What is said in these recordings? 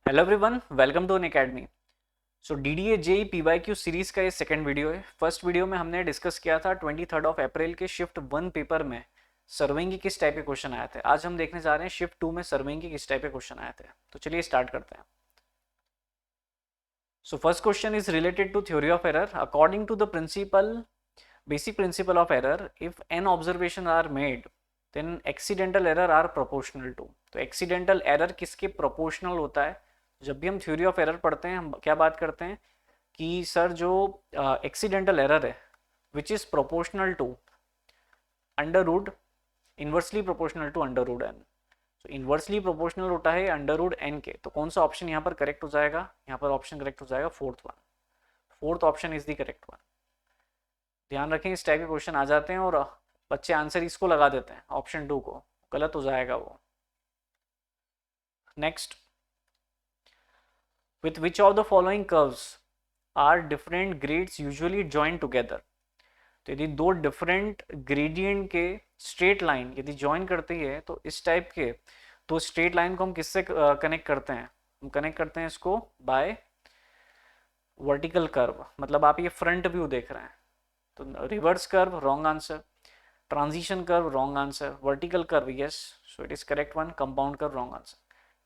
Hello everyone, welcome to Unacademy. So DDA JEE PYQ series का ये second video है। First video में हमने डिस्कस किया था 23 अप्रैल के शिफ्ट 1 पेपर में सर्विंग के किस टाइप के क्वेश्चन आए थे। आज हम देखने जा रहे हैं शिफ्ट 2 में सर्विंग के किस टाइप के क्वेश्चन आए थे। तो चलिए स्टार्ट करते हैं। So first question is related to theory of error. According to the basic principle of error, if n observation are made then accidental error are proportional to. तो एक्सीडेंटल एरर किसके proportional होता है? जब भी हम theory of error पढ़ते हैं हम क्या बात करते हैं कि सर जो एक्सीडेंटल एरर है which is proportional to under root, inversely proportional to under root n. तो इन्वर्सली प्रोपोर्शनल होता है अंडर रूट एन के। तो कौन सा ऑप्शन यहाँ पर करेक्ट हो जाएगा? यहाँ पर ऑप्शन करेक्ट हो जाएगा fourth one. Fourth option is the correct one. ध्यान रखें, इस टाइप के क्वेश्चन आ जाते हैं और बच्चे आंसर इसको लगा देते हैं, ऑप्शन 2 को। गलत हो जाएगा वो। Next, with which of the following curves are different grades usually joined together? तो यदि दो डिफरेंट ग्रेडियंट के स्ट्रेट लाइन यदि ज्वाइन करती है तो इस टाइप के दो स्ट्रेट लाइन को हम किससे कनेक्ट करते हैं? हम कनेक्ट करते हैं इसको बाय वर्टिकल कर्व। मतलब आप ये फ्रंट व्यू देख रहे हैं तो reverse curve wrong answer, transition curve wrong answer, vertical curve yes, so it is correct one, compound curve wrong answer.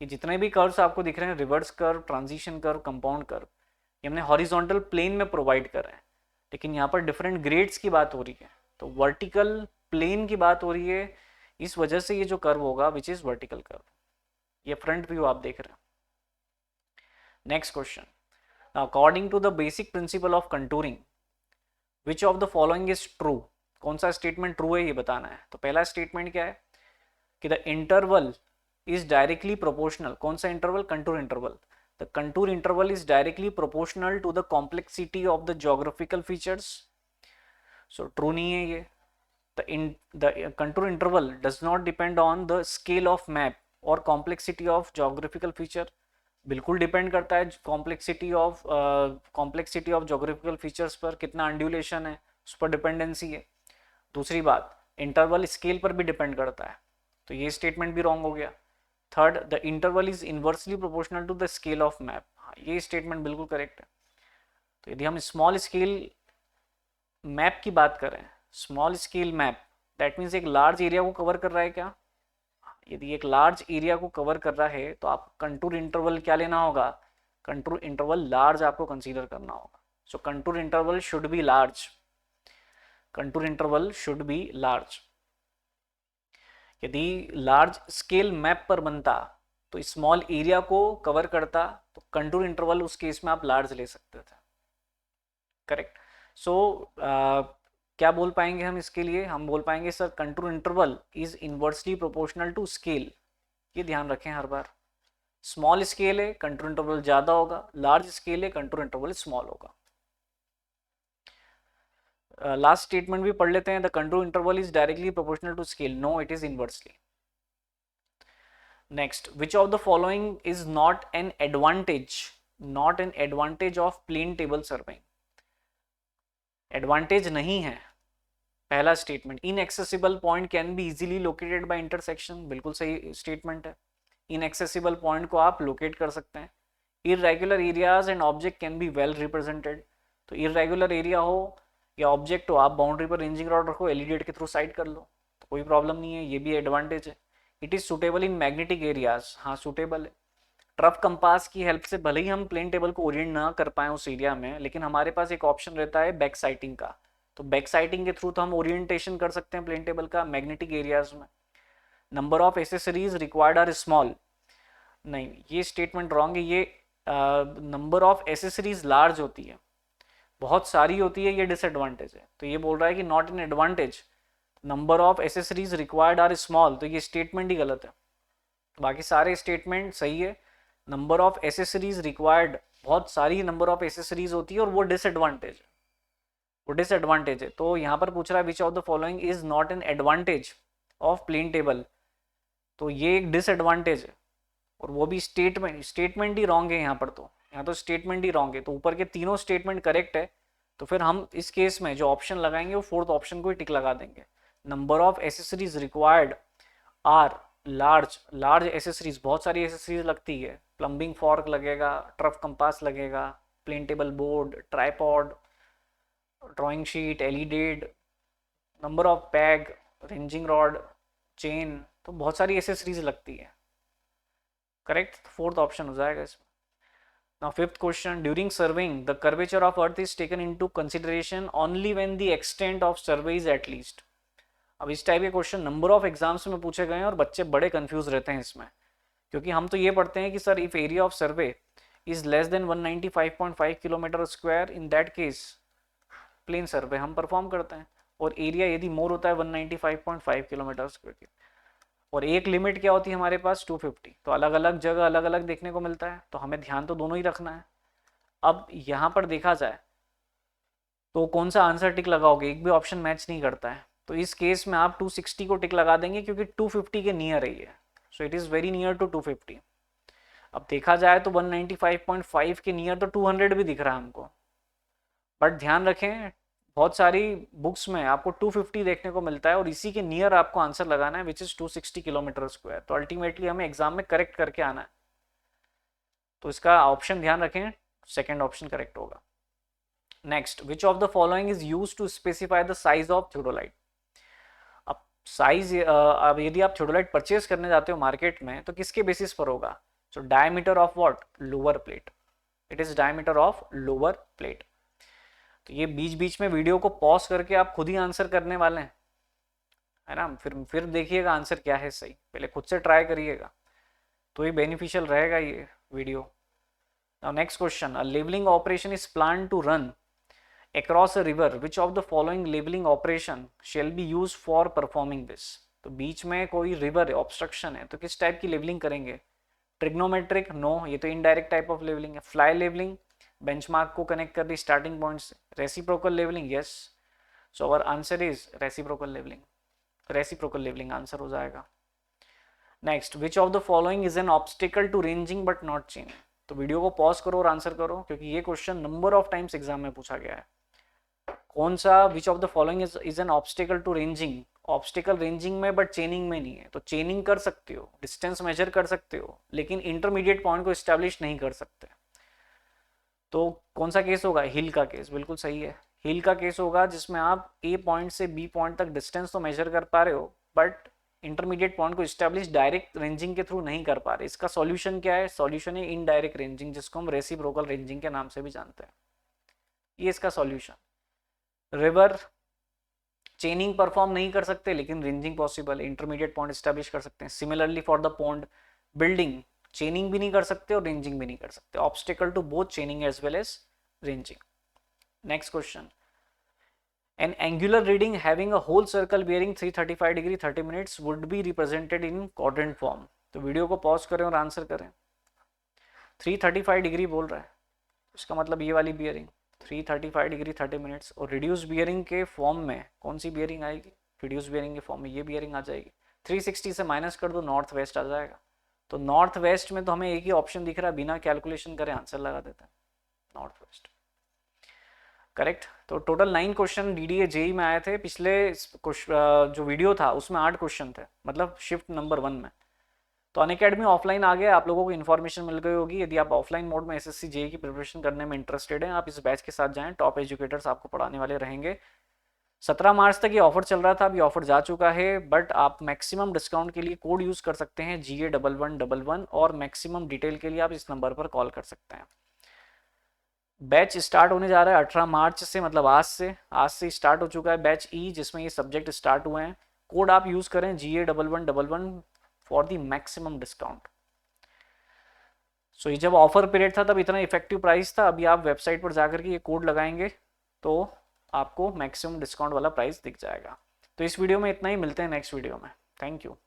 ये जितने भी कर्व्स आपको दिख रहे हैं, reverse curve, transition curve, compound curve, ये हमने हॉरिजॉन्टल प्लेन में प्रोवाइड कर रहे हैं, लेकिन यहाँ पर डिफरेंट ग्रेड्स की बात हो रही है। तो वर्टिकल प्लेन की बात हो रही है, इस वजह से ये जो कर्व होगा विच इज वर्टिकल कर्व। ये फ्रंट व्यू आप देख रहे हैं। Next question, according to the basic principle of contouring which of the following is true? कौन सा स्टेटमेंट ट्रू है ये बताना है। तो पहला स्टेटमेंट क्या है कि the interval is directly proportional. कौन सा interval? Contour interval. The contour interval is directly proportional to the complexity of the geographical features. So true नहीं है ये। The contour interval does not depend on the scale of map or complexity of geographical feature. बिल्कुल depend करता है complexity of geographical features पर, कितना अंड्यूलेशन है उस पर डिपेंडेंसी है। दूसरी बात, इंटरवल स्केल पर भी डिपेंड करता है, तो ये स्टेटमेंट भी रॉन्ग हो गया। Third, the interval is inversely proportional to the scale of map. हाँ, ये स्टेटमेंट बिल्कुल करेक्ट है। तो यदि हम स्मॉल स्केल मैप की बात करें, small scale map that means एक लार्ज एरिया को कवर कर रहा है क्या? यदि एक लार्ज एरिया को कवर कर रहा है तो आप कंटूर इंटरवल क्या लेना होगा? कंटूर इंटरवल लार्ज आपको कंसीडर करना होगा। So contour interval should be large, contour interval should be large. यदि लार्ज स्केल मैप पर बनता तो स्मॉल एरिया को कवर करता, तो कंटूर इंटरवल उस केस में आप लार्ज ले सकते थे। करेक्ट। सो क्या बोल पाएंगे हम इसके लिए? हम बोल पाएंगे sir contour interval is inversely proportional to scale. ये ध्यान रखें हर बार। स्मॉल स्केल है कंटूर इंटरवल ज्यादा होगा, लार्ज स्केल है कंटूर इंटरवल स्मॉल होगा। लास्ट स्टेटमेंट भी पढ़ लेते हैं। The contour interval is directly proportional to scale. No, it is inversely. Next, which of the following is not an advantage of plane table surveying? Advantage नहीं है। पहला statement, inaccessible point can be easily located by intersection. बिल्कुल सही statement है। Inaccessible point को आप locate कर सकते हैं। Irregular areas and object can be well represented. तो इरेगुलर एरिया हो या ऑब्जेक्ट हो, आप बाउंड्री पर रेंजिंग रॉड रखो, एलिडेट के थ्रू साइड कर लो, तो कोई प्रॉब्लम नहीं है। ये भी एडवांटेज है। It is suitable in magnetic areas. हाँ, सुटेबल है। ट्रफ कंपास की हेल्प से भले ही हम प्लेन टेबल को ओरिएंट ना कर पाए उस एरिया में, लेकिन हमारे पास एक ऑप्शन रहता है बैक साइटिंग का। तो बैक साइटिंग के थ्रू तो हम ओरिएंटेशन कर सकते हैं प्लेन टेबल का मैग्नेटिक एरियाज में। Number of accessories required are small. नहीं, ये स्टेटमेंट रॉन्ग है। ये नंबर ऑफ एसेसरीज लार्ज होती है, बहुत सारी होती है, ये डिसएडवांटेज है। तो ये बोल रहा है कि not an advantage, number of accessories required are small, तो ये स्टेटमेंट ही गलत है। बाकी सारे स्टेटमेंट सही है। नंबर ऑफ एसेसरीज रिक्वायर्ड, बहुत सारी नंबर ऑफ एसेसरीज होती है और वो डिसएडवांटेज है, वो डिसएडवांटेज है। तो यहाँ पर पूछ रहा है which of the following is not an advantage of plane table, तो ये एक डिसएडवांटेज है और वो भी स्टेटमेंट ही रॉन्ग है यहाँ पर। तो यहाँ तो स्टेटमेंट ही रॉन्ग है। तो ऊपर के तीनों स्टेटमेंट करेक्ट है, तो फिर हम इस केस में जो ऑप्शन लगाएंगे वो फोर्थ ऑप्शन को ही टिक लगा देंगे। Number of accessories required are large large accessories, बहुत सारी एसेसरीज लगती है, प्लम्बिंग फॉर्क लगेगा, ट्रफ कंपास लगेगा, plane table board, tripod, drawing sheet, LED, number of bag, ranging rod, chain, तो बहुत सारी एसेसरीज लगती है। करेक्ट, फोर्थ ऑप्शन हो जाएगा इसमें। Now fifth question, during surveying the curvature of earth is taken into consideration only when the extent of survey is at least। अब इस टाइप के क्वेश्चन नंबर ऑफ एग्जाम्स में पूछे गए हैं और बच्चे बड़े कंफ्यूज रहते हैं इसमें, क्योंकि हम तो ये पढ़ते हैं कि sir if area of survey is less than 195.5 kilometre square, in that case plane survey हम परफॉर्म करते हैं, और एरिया यदि मोर होता है 195.5 किलोमीटर स्क्वायर, और एक लिमिट क्या होती है हमारे पास 250, तो अलग अलग जगह अलग अलग देखने को मिलता है, तो हमें ध्यान तो दोनों ही रखना है। अब यहाँ पर देखा जाए तो कौन सा आंसर टिक लगाओगे, एक भी ऑप्शन मैच नहीं करता है, तो इस केस में आप 260 को टिक लगा देंगे क्योंकि 250 के नियर ही है, so it is very near to 250। अब देखा जाए तो 195.5 के नियर तो 200 भी दिख रहा है हमको, बट ध्यान रखें बहुत सारी बुक्स में आपको 250 देखने को मिलता है और इसी के नियर आपको आंसर लगाना है विच इज़ 260 किलोमीटर स्क्वायर, तो अल्टीमेटली हमें एग्जाम में करेक्ट करके आना है, तो इसका ऑप्शन ध्यान रखें, सेकेंड ऑप्शन करेक्ट होगा। Next, which of the following is use to specify the size of theodolite. अब साइज, अब यदि आप थियोडोलाइट परचेज करने जाते हो मार्केट में तो किसके बेसिस पर होगा, so diameter of what, lower plate, it is diameter of lower plate. तो ये बीच बीच में वीडियो को पॉज करके आप खुद ही आंसर करने वाले हैं, है ना, फिर देखिएगा आंसर क्या है सही, पहले खुद से ट्राई करिएगा तो ये बेनिफिशियल रहेगा ये video. Now next question, a levelling operation is plan to run across a river, which of the following leveling operation shall be used for performing this। तो बीच में कोई रिवर ऑब्स्ट्रक्शन है तो किस टाइप की लेवलिंग करेंगे, ट्रिग्नोमेट्रिक, नो, ये तो इनडायरेक्ट टाइप ऑफ लेवलिंग है, फ्लाई लेवलिंग, बेंचमार्क को कनेक्ट कर दी स्टार्टिंग पॉइंट से, reciprocal levelling, yes, so our answer is reciprocal levelling, reciprocal levelling answer हो जाएगा। Next, which of the following is an obstacle to ranging but not chaining. तो video को pause करो और आंसर करो क्योंकि ये question number of times exam में पूछा गया है। कौन सा, which of the following is an obstacle to ranging, obstacle ranging में बट चेनिंग में नहीं है, तो चेनिंग कर सकते हो, डिस्टेंस मेजर कर सकते हो, लेकिन इंटरमीडिएट पॉइंट को एस्टेब्लिश नहीं कर सकते, तो कौन सा केस होगा, हिल का केस, बिल्कुल सही है, हिल का केस होगा जिसमें आप ए पॉइंट से बी पॉइंट तक डिस्टेंस तो मेजर कर पा रहे हो बट इंटरमीडिएट पॉइंट को एस्टेब्लिश डायरेक्ट रेंजिंग के थ्रू नहीं कर पा रहे। इसका सॉल्यूशन क्या है, सॉल्यूशन है इनडायरेक्ट रेंजिंग, जिसको हम रेसिप्रोकल रेंजिंग के नाम से भी जानते हैं, ये इसका सॉल्यूशन। रिवर चेनिंग परफॉर्म नहीं कर सकते लेकिन रेंजिंग पॉसिबल है, इंटरमीडिएट पॉइंट एस्टेब्लिश कर सकते हैं। Similarly for the pond, building चेनिंग भी नहीं कर सकते और रेंजिंग भी नहीं कर सकते, obstacle to both chaining as well as ranging. Next question, an angular reading having a whole circle bearing 335 degree 30 minutes would be represented in quadrant form। तो वीडियो को पॉज करें और आंसर करें। 335 डिग्री बोल रहा है, इसका मतलब ये वाली बियरिंग 335 डिग्री 30 मिनट्स, और रिड्यूस बियरिंग के फॉर्म में कौन सी बियरिंग आएगी, रिड्यूस बियरिंग के फॉर्म में ये बियरिंग आ जाएगी। 360 से माइनस कर दो, नॉर्थ वेस्ट आ जाएगा, तो नॉर्थ वेस्ट में तो हमें एक ही ऑप्शन दिख रहा है, बिना कैलकुलेशन करे आंसर लगा देते हैं, नॉर्थ वेस्ट, करेक्ट। तो टोटल 9 क्वेश्चन डीडीए जेई में आए थे, पिछले जो वीडियो था उसमें 8 क्वेश्चन थे, मतलब शिफ्ट नंबर 1 में। तो अनअकैडमी ऑफलाइन आ गया, आप लोगों को इन्फॉर्मेशन मिल गई होगी। यदि आप ऑफलाइन मोड में एसएससी जेई की प्रिपरेशन करने में इंटरेस्टेड हैं, आप इस बैच के साथ जाएं, टॉप एजुकेटर्स आपको पढ़ाने वाले रहेंगे। 17 मार्च तक ये ऑफर चल रहा था, अभी ऑफर जा चुका है, बट आप मैक्सिमम डिस्काउंट के लिए कोड यूज़ कर सकते हैं GA1111, और मैक्सिमम डिटेल के लिए आप इस नंबर पर कॉल कर सकते हैं। बैच स्टार्ट होने जा रहा है 18 मार्च से, मतलब आज से स्टार्ट हो चुका है बैच ई, जिसमें ये सब्जेक्ट स्टार्ट हुए हैं। कोड आप यूज़ करें GA1111 for the maximum discount. So ये जब ऑफर पीरियड था तब इतना इफेक्टिव प्राइस था, अभी आप वेबसाइट पर जाकर के ये कोड लगाएंगे तो आपको मैक्सिमम डिस्काउंट वाला प्राइस दिख जाएगा। तो इस वीडियो में इतना ही, मिलते हैं नेक्स्ट वीडियो में, थैंक यू।